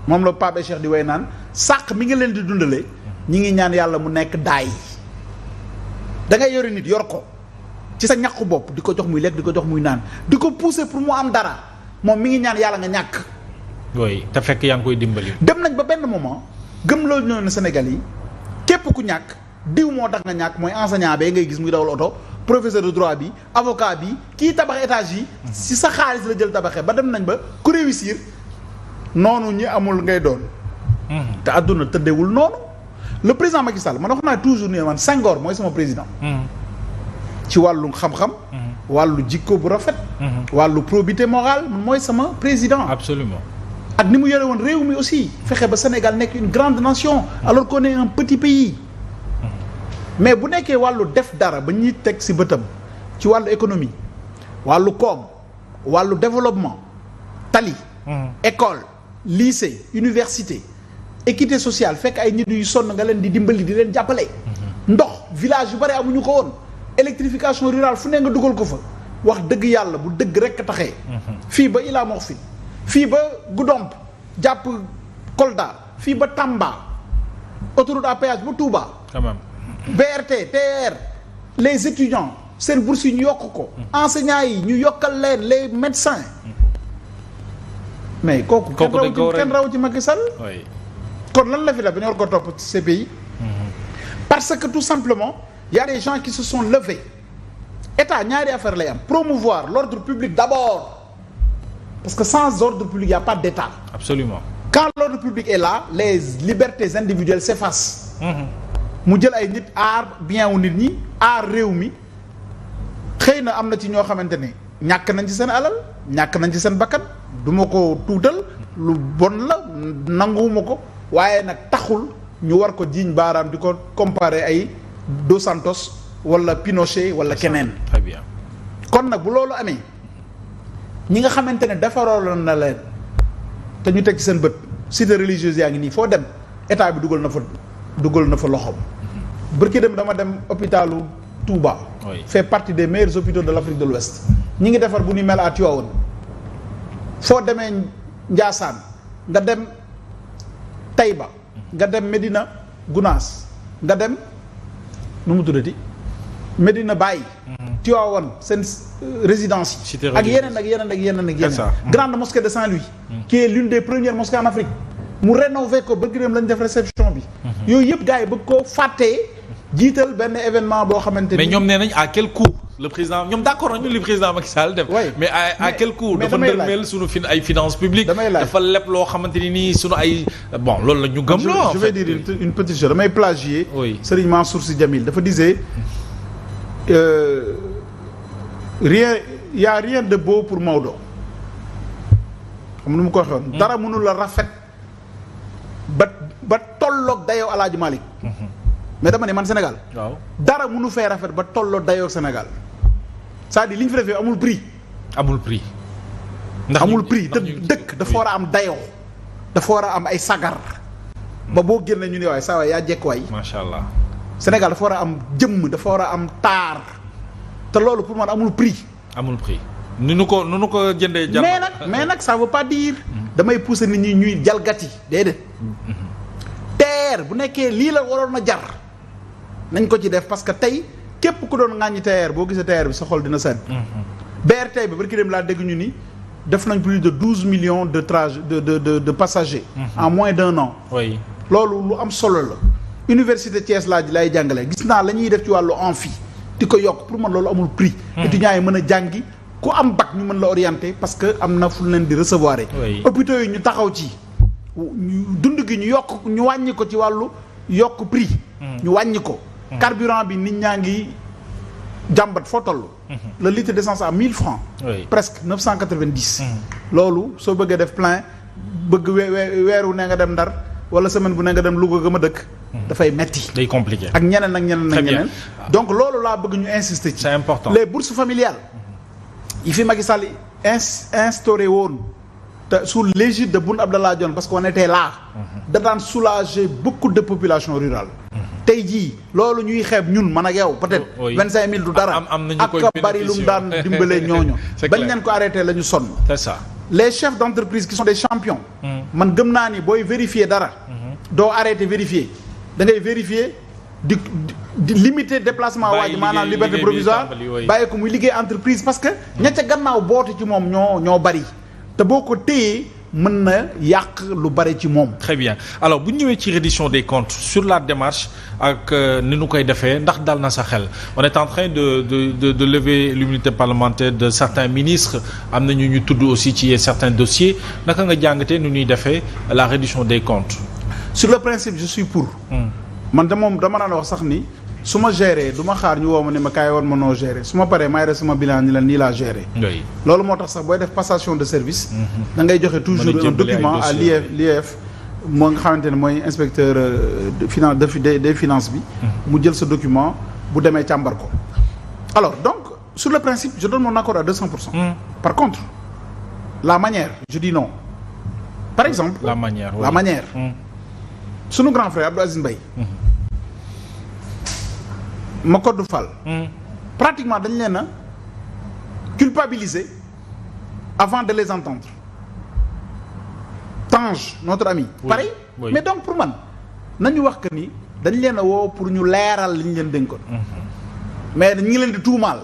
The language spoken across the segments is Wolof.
moom la Pape Cheikh di way naan sàq mi nga leen di dundalee ñi ngi ñaan yàlla mu nekk daay da ngay yore nit yor ko ci sa ñàqu bopp di ko jox muy lekk di ko jox muy naan di ko pousser pour mu am dara moom mi ngi ñaan yàlla nga ñàkk. oui te fekk yaa ngi koy dimbali. dem nañ ba benn moment gëm loolu ñoo ne Sénégal yi képp ku ñàkk diw moo tax nga ñàkk mooy enseignant bee ngay gis muy dawal oto professeur de droit bi avocat bi kii tabax étage yi. si sa xaalis la jël tabaxee ba dem nañ ba ku réussir noonu ñi amul ngay doon. te àdduna tëddeewul noonu. le président Macky Sall man wax naa toujours ne man Senghor mooy sama président. ci wàllu xam-xam. wàllu jikko bu rafet. wàllu probité morale mooy sama président. absolument ak ni mu yore woon réew mi aussi fexe ba Sénégal nekk une grande nation alors qu'on est un petit pays. mais bu nekkee wàllu def dara ba ñuy teg ci bëtam ci wàllu économie wàllu koom wàllu développement tali. école lycée université. équité sociale fekk ay nit yu sonn nga leen di dimbali di leen jàppale. ndox village yu bari amuñu ko woon. électrification rurale fu ne nga dugal ko fa. wax dëgg yàlla bu dëgg rekk taxee. fii ba Ila Morphine fii ba Goudomp jàpp Kolda fii ba Tamba autoroute à péage ba Touba. quand même. BRT TER les étudiants seen bourse yi ñu yokk ko. enseignants yi ñu yokkal leen les médecins. mais kooku kenn raw ci Macky Sall. kon lan la fi la ba ñu war ko topp ci ces pays. parce que tout simplement y a des gens qui se sont levés état ñaari affaire lay am promouvoir l'ordre public d'abord parce que sans ordre public y a pas d'état. absolument. quand l'ordre public est là les libertés individuelles s'effacent. mu jël ay nit aar bien wu nit ñi aar réew mi xëy na am na ci ñoo xamante ne ñàkk nañ ci seen alal ñàkk nañ ci seen bakkan du ma ko tuutal lu bon la nanguwuma ko. waaye nag taxul ñu war ko jiiñ baaraam di ko comparer ay Dos Santos wala Pinochet wala keneen. très bien. kon nag bu loolu amee ñi nga xamante ne defaroon na leen te ñu teg ci seen bët cité religieuse yaa ngi nii foo dem état bi dugal na fa loxoom. bërki dem dama dem hôpitalu Touba. oui fait partie des meilleurs hôpitaux de l'Afrique de l'Ouest ñi ngi defar bu ñu mel à Tivaouane foo demee Ndiassane nga dem. Taïba nga dem Medina Gounass nga dem nu mu tuddati Medina Baye. Tivaouane seen résidence yi. ak yeneen. grande mosquée de Saint-Louis. qui est l'une des premières mosquées en Afrique. mu rénover ko ba gërëm lañ def réception bi. yooyu yëpp gars yi bëgg koo fàttee jiital benn événement boo xamante ni. mais ñoom nee nañ à quel coût. le président ñoom d'accord nañu li président Macky Sall def. mais à quel coût. dafa ndërmeel suñu ay finances publiques. dafa lépp loo xamante ni nii suñu ay bon loolu la ñu gëm. je vais dire une petite chose damay plagier. Serigne Mansour Sy Djamil dafa disait rien y a rien de beau pour Maodo xam nu mu ko waxoon. dara mënul la rafet ba tolloog dayoo El Hadj Malick. mais dama ne man Sénégal. waaw dara mënu fee rafet ba tolloo dayoo Sénégal. c'est-à-dire li ñu fi defee amul prix. amul prix. amul prix te dëkk dafa war a am dayoo. dafa war a am ay sagar. ba boo génnee ñu ne waaye saa waay yaa jekk waay. macha allah. Sénégal dafa war a am jëmm dafa war a am taar. te loolu pour man amul prix. amul prix. nu nu ko jëndee. jar mais nag ça veut pas dire. damay pousser nit ñi ñuy jalgati déedéet. TER bu nekkee lii la waroon a jar. nañ ko ci def parce que tey képp ku doon ŋàññi TER boo gisee TER bi sa xol dina sedd. BRT bi barki dem laa dégg ñu ni def nañ plus de 12 millions de de passagers. en moins d'1 an. oui loolu lu am solo la. Université Thiès lay jàngale gis naa la ñuy def ci wàllu amphi di ko yokk pour man loolu amul prix. étudiants yi mën a jàngi ku am bac ñu mën la orienter parce que am na fu leen di recevoir. hôpitaux yi ñu taxaw ci. dund gi ñu wàññi ko ci wàllu yokk prix. ñu wàññi ko. carburant bi nit ñaa ngi jàmbat foo toll. le litre d'essence à 1000 francs. presque 990. loolu soo bëggee def plein bëgg weeru ne nga dem Ndar wala semaine bu ne nga dem Louga ga ma dëkk. dafay metti day compliqué. ak ñeneen. donc loolu laa bëgg ñu insister ci. c'est important les bourses familiales. yi fi Macky Sall instauré woon. te sous l'égide de Boun Abdallah Dionne parce qu'on était là. da daan soulager beaucoup de population rurale. tey jii loolu ñuy xeeb ñun man ak yow peut-être. 25000 du dara. am nañu koy ak bari lu mu daan dimbalee ñooñu. c'est bañ clair leen ko arrêté la ñu sonn. c'est ça. les chefs d'entreprise qui sont des champions. man gëm naa ni booy vérifier dara. doo arrêter vérifier da ngay vérifier di limiter déplacement waa ji maanaam liberté provisoire bàyyi ko muy liggéey entreprise parce que ña ca gannaaw boote ci moom ñoo bari te boo ko téyee mën na yàq lu bari ci moom. très bien alors bu ñu ñëwee ci reddition des comptes sur la démarche ak ni nu koy defee ndax dal na sa xel on est en train de lever l'immunité parlementaire de certains ministres am na ñu tudd aussi ci certains dossiers naka nga jàngatee nu ñuy defee la reddition des comptes. sur le principe je suis pour. man de moom dama naan wax sax ni su ma gérer du ma xaar ñu woo ma ne ma kaay woon ma noo gérer su ma paree may rek sama bilan ni la nii laa gérer. loolu moo tax sax booy def passation de service. da ngay joxe toujours un document à l'IEF moo nga xamante ne mooy inspecteur des finances bi. mu jël sa document bu demee càmbar ko. alors donc sur le principe je donne mon accord à 200%. Par contre la manière je dis non. par exemple la manière. sunu grand frère Abdou Aziz Mbaye Makodou Fall pratiquement dañ leen a culpabiliser avant de les entendre. Tange notre ami pareil mais donc pour man nañu wax que ni dañ leen a woo pour ñu leeral li ñu leen dénkoon mais ñu ngi leen di tuumaal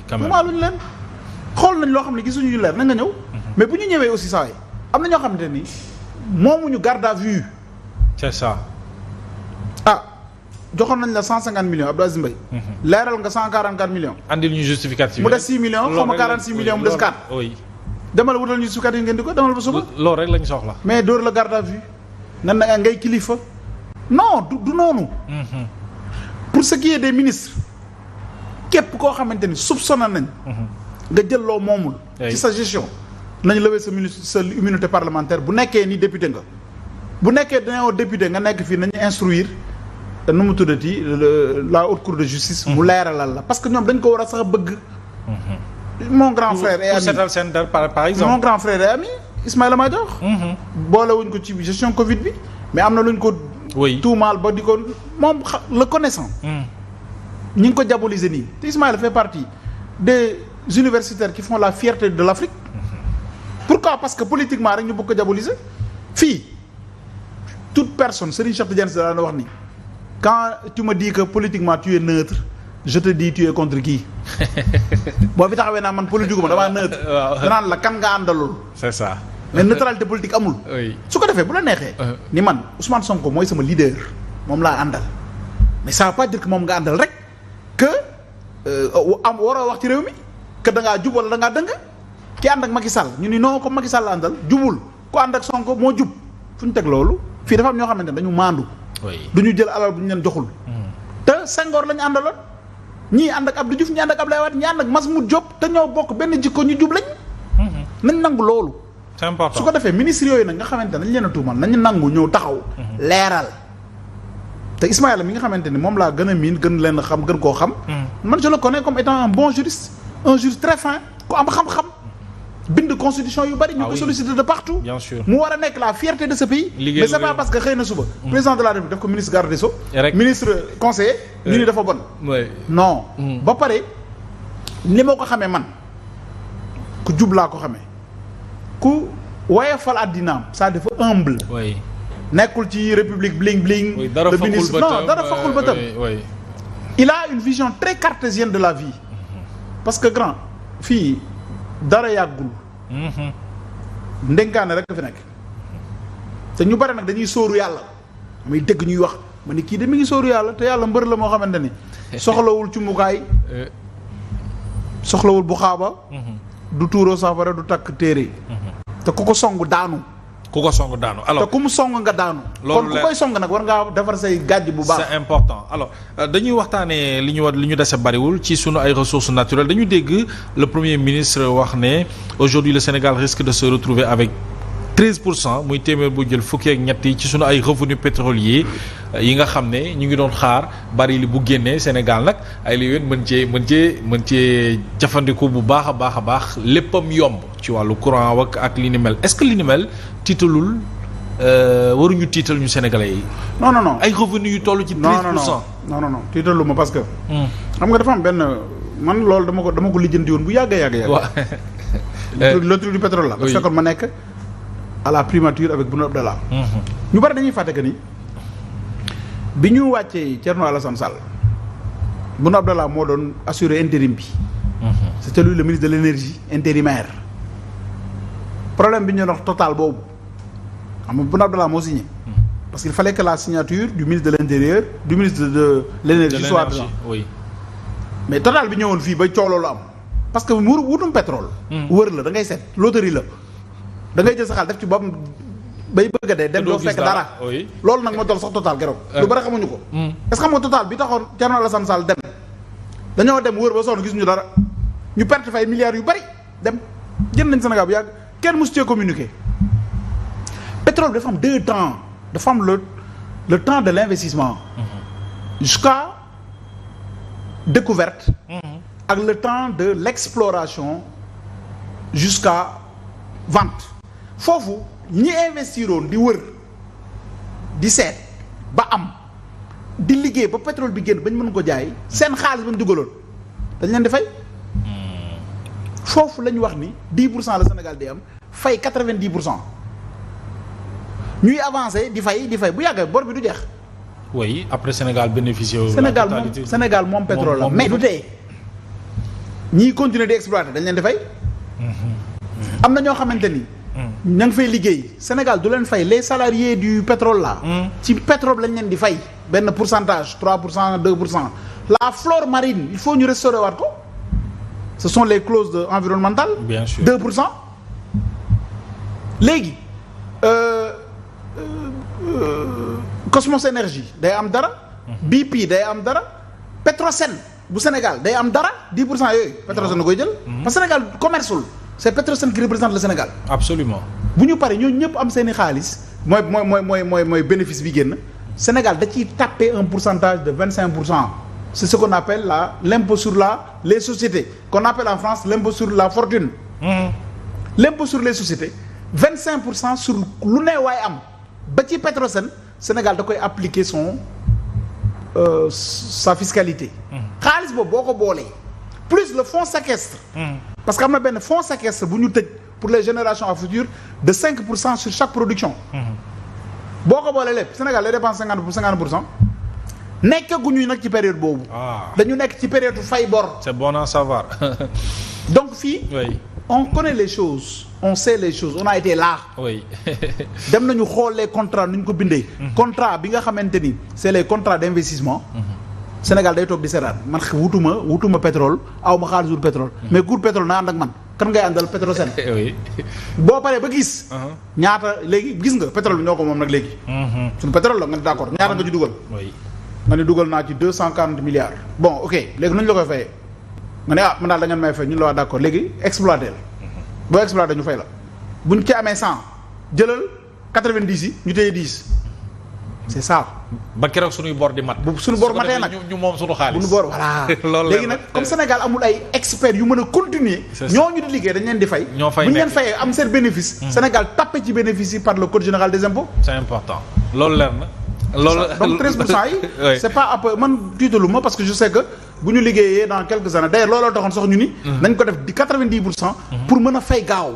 tuumaaluñu leen xool nañ loo xam ne gisuñu ñu leer na nga ñëw mais bu ñu ñëwee aussi saa yi am na ñoo xamante ni moomuñu garde à vue. c'est ça. joxoon nañ la 150 millions Abdou Aziz Mbaye. leeral nga 144 millions. andil ñu justificatif mu des 6 millions xaw ma 46 millions mu des 4. oui. demal wutal ñu justificatif ngeen di ko demal ba suba. loolu rek lañ soxla. mais dóor la garde à vue nga ne ngay kilifa. non du noonu. pour ce qui est des ministres képp koo xamante ni soupçonné nañ. nga jël loo moomul. ci sa gestion nañ lever sa immunité parlementaire bu nekkee ni député nga. bu nekkee dañoo député nga nekk fii nañu instruire nu mu tuddati la haute cour de justice. mu leeralal la parce que ñoom dañ ko war a sax bëgg. mon grand frère et ami seetal seen der par exemple. mon grand frère et ami Ismaïla Madior. boolewuñ ko ci gestion Covid bi mais am na luñ ko. tuumaal ba di ko moom le connaissant. ñi ngi ko diaboliser nii te Ismaïla fait partie des universitaires qui font la fierté de l'Afrique. pourquoi parce que politiquement rek ñu bëgg ko diaboliser fii. toute personne Serigne Cheikh Tidiane Sy daan wax ni quand tu me dis que politiquement tu es neutre je te dis tu es contre qui boo fi taxawee naa man politique ma damaa neutre. danaan la kan nga àndalul. c'est ça. mais neutralité politique amul. su ko defee bu la neexee. ni man Ousmane Sonko mooy sama leader moom laa àndal mais ça veut pas dire que moom nga àndal rek que waroo wax ci réew mi que da ngaa jub wala da ngaa dëng ki ànd ak Macky Sall ñu ni non comme Macky Sall la àndal jubul ku ànd ak Sonko moo jub fu ñu teg loolu. fii dafa am ñoo xamante ne dañu maandu. du ñu jël alal bu ñu leen joxul. te Senghor lañu àndaloon ñii ànd ak Abdou Diouf ñii ànd ak Abdoulaye Wade ñii ànd ak Masmoud Diop te ñoo bokk benn jikko ñu jub lañ. nañ nangu loolu. c'est important su ko defee ministre yooyu nag nga xamante ne dañ leen a tuumal nañu nangu ñëw taxaw. leeral te Ismaïla mi nga xamante ni moom laa gën a miin gën leen a xam gën koo xam. man je le connais comme étant un bon juriste un juriste très fin ku am xam-xam. bind constitution yu bari ñu ko solliciter de partout. bien sûr mu war a nekk la fierté de ce pays. mais c'est pas parce que xëy na suba. président de la République def ko ministre garde des Sceaux. ministre conseiller. ñu ni dafa bon. non. ba pare ni ma ko xamee man ku jub laa ko xamee ku woyofal àddinaam ça dafa humble. nekkul ci république bling bling. le ministre non dara faxul ba tam. il a une vision très cartésienne de la vie. parce que grand fii. dara yàggul. ndenkaane rek fi nekk te ñu bare nag dañuy sóoru yàlla muy dégg ñuy wax ma ni kii de mi ngi sóoru yàlla te yàlla mbër la moo xamante ni soxlawul cumbukaay soxlawul bu xaaba du tuuroo safara du takk téere te ku ko song daanu alors te ku mu song nga daanu. kon ku koy song nag war ngaa defar say gàjj bu baax. c'est important alors dañuy waxtaanee li ñu dese bariwul ci sunu ay ressources naturelles dañu dégg le premier ministre wax ne aujourd'hui le Sénégal risque de se retrouver avec 13% muy téeméer bu jël fukki ak ñett yi ci sunu ay revenus pétroliers yi nga xam ne ñu ngi doon xaar bari li bu génnee Sénégal nag ay li yéen mën cee jafandiku bu baax a baax léppam yomb ci wàllu courant ak li ni mel est-ce que li ni mel tiitalul waruñu tiital ñu Sénégalais yi. non ay revenus yu toll ci 13%. non tiitalu ma parce que. xam nga dafa am benn man loolu dama ko lijjanti woon bu yàgg. le truc du pétrole là. parce que fekkoon ma nekk à la primature avec Boun Abdallah. ñu bari dañuy fàtte que ni bi ñu wàccee Thierno Alassane Sall Boun Abdallah moo doon assurer intérim bi. c'était lui le ministre de l'énergie intérimaire. problème bi ñu doon wax total boobu xam nga Boun Abdallah moo signé. parce qu'il fallait que la signature du ministre de l'intérieur du ministre de l'énergie soit dedans. Oui. mais total bi ñëwoon fii ba coow loolu am parce que mu wutum pétrole. wër la da ngay seet loterie la da ngay jël sa xaalis def ci boppam bay bëgg a dee dem doo fekk dara. loolu nag moo dal sax total keroog. lu bari xamuñu ko. est-ce que xam nga total bi taxoon Thierno Alassane Sall dem dañoo dem wër ba sonn gisuñu dara ñu perte fay milliards yu bari dem jënd nañ Sénégal bu yàgg kenn mosu cee communiqué. pétrole bi dafa am deux temps dafa am le temps de l'investissement. jusqu'à découverte. ak le temps de l'exploration jusqu'à vente. foofu ñi investiroon di wër di seet ba am di liggéey ba pétrole bi génn ba ñu mën ko jaay seen xaalis ba ñu dugaloon dañ leen di fay. foofu la ñu wax ni 10% la Sénégal di am fay 90%. ñuy avancer di fay bu yàggee bor bi du jeex. oui après Sénégal bénéficié wu. Sénégal moom pétrole la mais du tee ñiy continuer di exploiter dañ leen di fay. am na ñoo xamante ni. ña ngi fay liggéey Sénégal du leen fay les salariés du pétrole là. ci pétrole lañ leen di fay benn pourcentage 3% 2%. la flore marine il faut ñu restaurer waat ko ce sont les clauses environnementales. bien sûr 2%. léegi. Cosmos Énergie day am dara. BP day am dara. Petrosen bu Sénégal day am dara 10% yooyu. Petrosen na koy jël. parce que Sénégal commercial c'est Petrosen qui représente le Sénégal. absolument bu ñu paree ñooñu ñëpp am seeni xaalis mooy bénéfice bi génn Sénégal da ciy taper un pourcentage de 25%. c'est ce qu'on appelle l'impôt sur les sociétés qu'on appelle en France l'impôt sur la fortune. L'impôt sur les sociétés 25% sur lu ne waay am. ba ci Petrosen Sénégal da koy appliquer sa fiscalité. xaalis boobu boo ko boolee plus le fonds séquestre. parce que am na benn fonds séquestre bu ñu tëj pour les générations à futur de 5% sur chaque production. boo ko boolee lépp Sénégal day dépense 50%. nekkaguñu nag ci période boobu. dañu nekk ci période fay bor. c'est bon à savoir. donc fii. oui. on connaît les choses on sait les choses on a été là. oui. dem nañu xool les contrats nu ñu ko bindee. contrat bi nga xamante ni c'est les contrats d'investissement. Sénégal day toog di seetaan man wutuma pétrole aw ma xaalis wut pétrole. mais cours pétrole na ànd ak man kan ngay àndal Petrosen. oui. boo paree ba gis. ñaata léegi gis nga pétrole bi ñoo ko moom nag léegi. suñu pétrole la nga ni d'accord ñaata nga ci dugal. oui. nga ni dugal naa ci 240 milliards. bon ok léegi nu ñu la koy fayee. nga ne man daal da ngeen may fay ñun la waa d'accord léegi exploité la. boo exploité ñu fay la. buñ ci amee 100 jëlal 90 yi ñu téye 10. c'est ça. ba keroog suñuy bor di mat. bu suñu bor matee nag ñu moom suñu xaalis. bu ñu bor voilà. loolu léegi nag comme Sénégal amul ay experts yu mën a continuer. ñooñu di liggéey dañ leen di fay. ñoo fay bu ñu leen fayee am seen bénéfice. Sénégal tapé ci bénéfice yi par le code général des impôts. c'est important loolu leer na. loolu donc 13% yi. c'est pas peu man tiitalu ma parce que je sais que bu ñu liggéeyee dans quelques années d'ailleurs looloo taxoon sax ñu ni. nañ ko def di 90%. pour mën a fay gaaw.